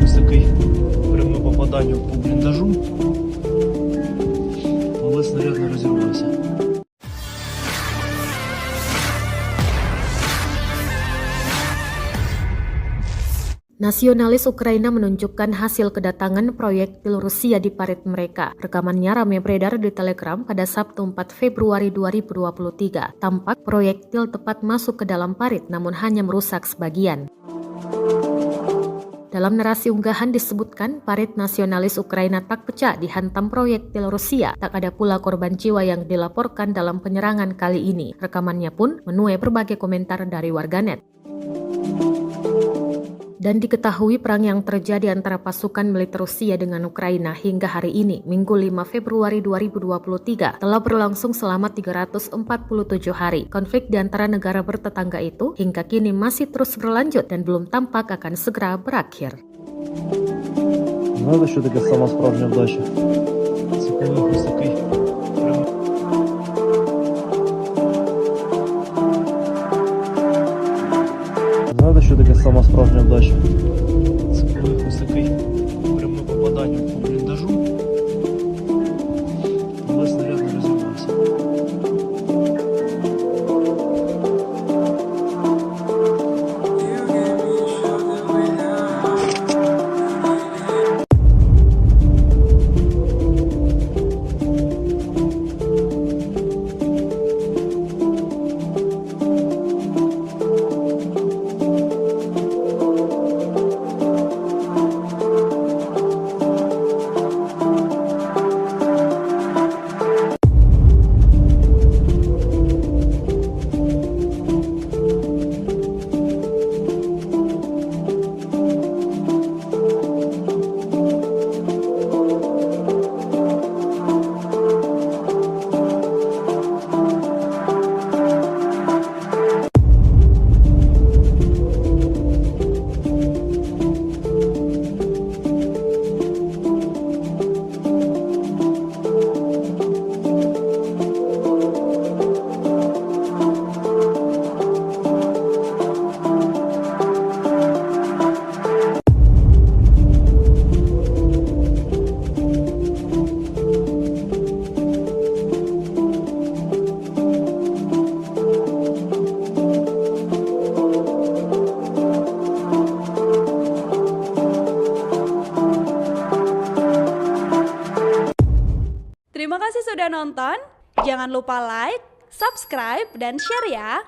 Ось такий пряме попадання по бліндажу, але снаряд не розірвався. Nasionalis Ukraina menunjukkan hasil kedatangan proyektil Rusia di parit mereka. Rekamannya ramai beredar di Telegram pada Sabtu 4 Februari 2023. Tampak proyektil tepat masuk ke dalam parit namun hanya merusak sebagian. Dalam narasi unggahan disebutkan parit nasionalis Ukraina tak pecah dihantam proyektil Rusia. Tak ada pula korban jiwa yang dilaporkan dalam penyerangan kali ini. Rekamannya pun menuai berbagai komentar dari warganet. Dan diketahui perang yang terjadi antara pasukan militer Rusia dengan Ukraina hingga hari ini, Minggu 5 Februari 2023, telah berlangsung selama 347 hari. Konflik di antara negara bertetangga itu hingga kini masih terus berlanjut dan belum tampak akan segera berakhir. Знаєте, що таке сама справжня вдача? Це коли ось такий пряме. Знаєте, що таке сама справжня вдача? Це коли ось такий пряме попадання по бліндажу, але снаряд не розірвався. Terima kasih sudah nonton. Jangan lupa like, subscribe, dan share ya.